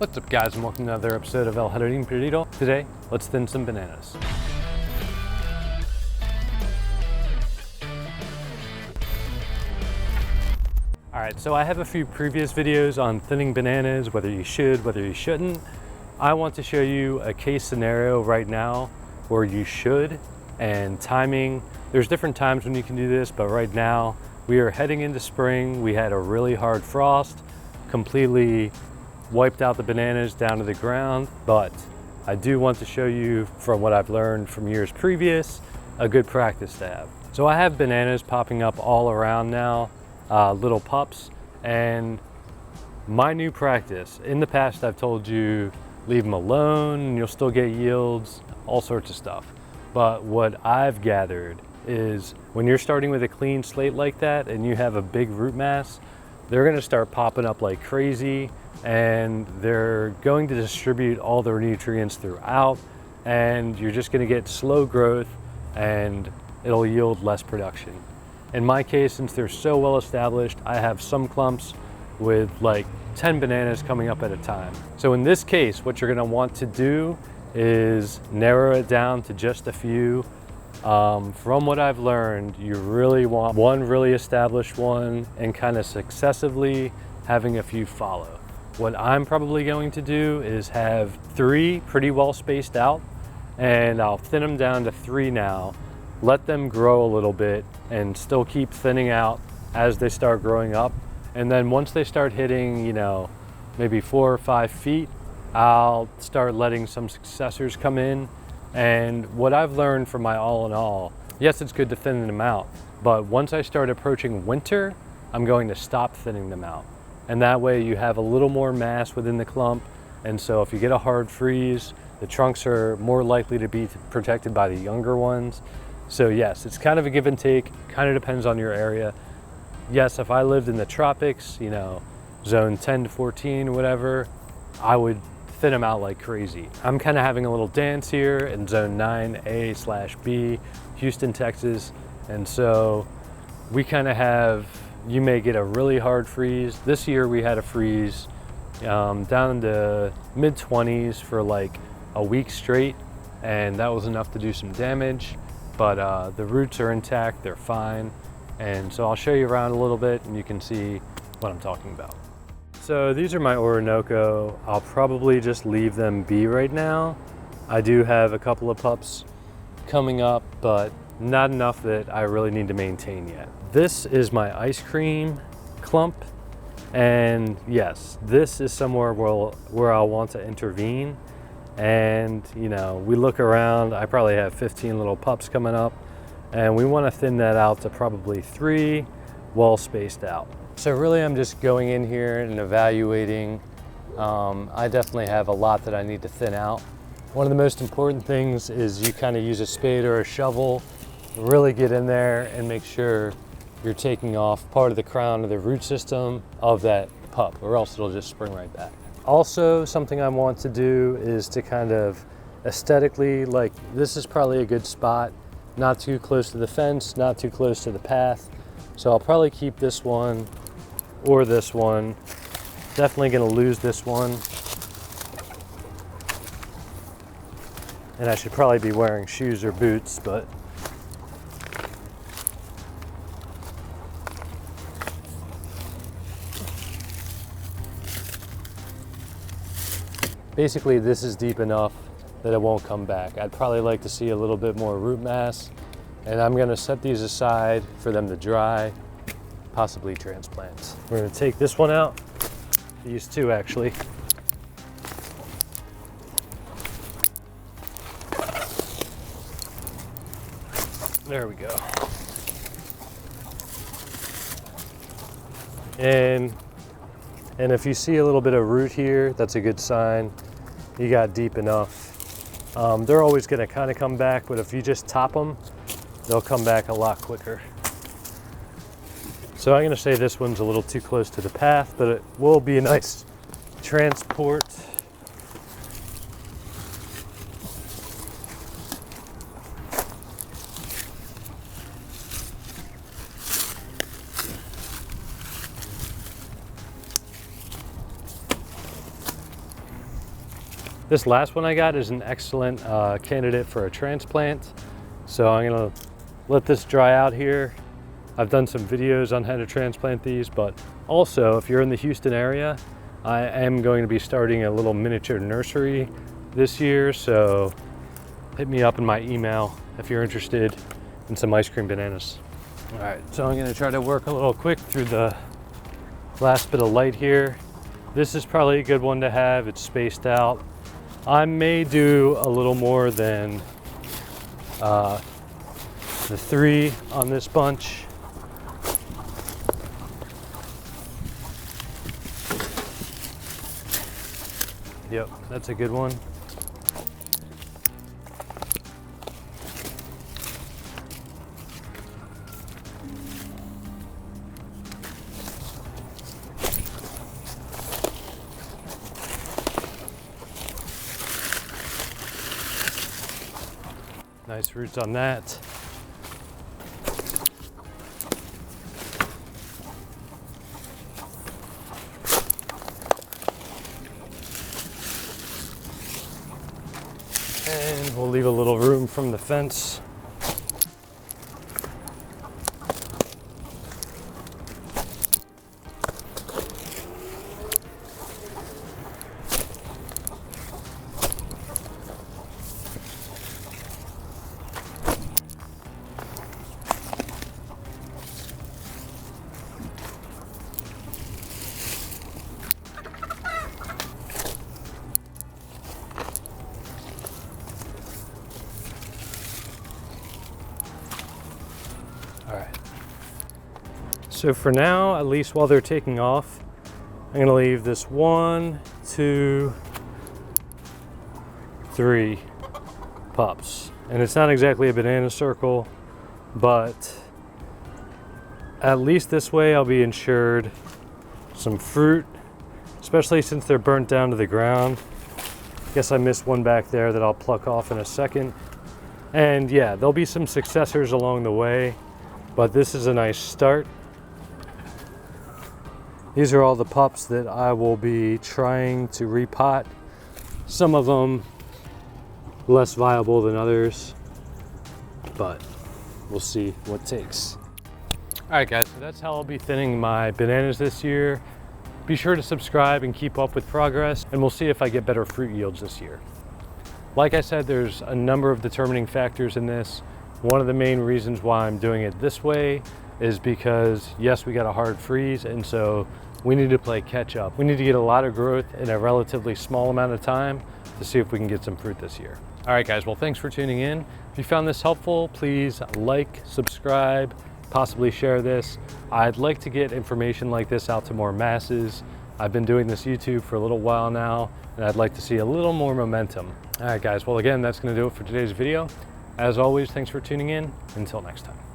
What's up guys, and welcome to another episode of El Jardín Perdido. Today, let's thin some bananas. Alright, so I have a few previous videos on thinning bananas, whether you should, whether you shouldn't. I want to show you a case scenario right now where you should, and timing. There's different times when you can do this, but right now we are heading into spring. We had a really hard frost, completely wiped out the bananas down to the ground, but I do want to show you from what I've learned from years previous, a good practice to have. So I have bananas popping up all around now, little pups, and my new practice, in the past I've told you leave them alone and you'll still get yields, all sorts of stuff. But what I've gathered is when you're starting with a clean slate like that and you have a big root mass, they're gonna start popping up like crazy, and they're going to distribute all their nutrients throughout, and you're just going to get slow growth and it'll yield less production. In my case, since they're so well established, I have some clumps with like 10 bananas coming up at a time. So in this case, what you're going to want to do is narrow it down to just a few. From what I've learned, you really want one really established one and kind of successively having a few follow. What I'm probably going to do is have 3 pretty well spaced out, and I'll thin them down to 3 now, let them grow a little bit and still keep thinning out as they start growing up. And then once they start hitting, you know, maybe 4 or 5 feet, I'll start letting some successors come in. And what I've learned from my all in all, yes, it's good to thin them out, but once I start approaching winter, I'm going to stop thinning them out. And that way you have a little more mass within the clump. And so if you get a hard freeze, the trunks are more likely to be protected by the younger ones. So yes, it's kind of a give and take, kind of depends on your area. Yes, if I lived in the tropics, you know, zone 10 to 14 or whatever, I would thin them out like crazy. I'm kind of having a little dance here in zone 9A/B, Houston, Texas. And so we kind of have, you may get a really hard freeze. This year we had a freeze down to mid-20s for like a week straight, and that was enough to do some damage. But the roots are intact, they're fine. And so I'll show you around a little bit and you can see what I'm talking about. So these are my Orinoco. I'll probably just leave them be right now. I do have a couple of pups coming up, but not enough that I really need to maintain yet. This is my ice cream clump, and yes, this is somewhere where I'll want to intervene. And you know, we look around, I probably have 15 little pups coming up, and we want to thin that out to probably 3 well spaced out. So really I'm just going in here and evaluating. I definitely have a lot that I need to thin out. One of the most important things is you kind of use a spade or a shovel, really get in there and make sure you're taking off part of the crown of the root system of that pup, or else it'll just spring right back. Also, something I want to do is to kind of aesthetically, like this is probably a good spot, not too close to the fence, not too close to the path. So I'll probably keep this one or this one. Definitely gonna lose this one. And I should probably be wearing shoes or boots, but basically this is deep enough that it won't come back. I'd probably like to see a little bit more root mass, and I'm gonna set these aside for them to dry, possibly transplant. We're gonna take this one out, these 2 actually. There we go. And if you see a little bit of root here, that's a good sign. You got deep enough. They're always gonna kind of come back, but if you just top them, they'll come back a lot quicker. So I'm gonna say this one's a little too close to the path, but it will be a nice transport. This last one I got is an excellent candidate for a transplant. So I'm gonna let this dry out here. I've done some videos on how to transplant these, but also if you're in the Houston area, I am going to be starting a little miniature nursery this year. So hit me up in my email if you're interested in some ice cream bananas. All right, so I'm gonna try to work a little quick through the last bit of light here. This is probably a good one to have. It's spaced out. I may do a little more than the 3 on this bunch. Yep, that's a good one. Nice roots on that. And we'll leave a little room from the fence. All right. So for now, at least while they're taking off, I'm gonna leave this 1, 2, 3 pups. And it's not exactly a banana circle, but at least this way I'll be insured some fruit, especially since they're burnt down to the ground. Guess I missed one back there that I'll pluck off in a second. And yeah, there'll be some successors along the way, but this is a nice start. These are all the pups that I will be trying to repot. Some of them less viable than others, but we'll see what takes. All right guys, so that's how I'll be thinning my bananas this year. Be sure to subscribe and keep up with progress, and we'll see if I get better fruit yields this year. Like I said, there's a number of determining factors in this. One of the main reasons why I'm doing it this way is because, yes, we got a hard freeze, and so we need to play catch up. We need to get a lot of growth in a relatively small amount of time to see if we can get some fruit this year. All right, guys, well, thanks for tuning in. If you found this helpful, please like, subscribe, possibly share this. I'd like to get information like this out to more masses. I've been doing this YouTube for a little while now, and I'd like to see a little more momentum. All right, guys, well, again, that's gonna do it for today's video. As always, thanks for tuning in. Until next time.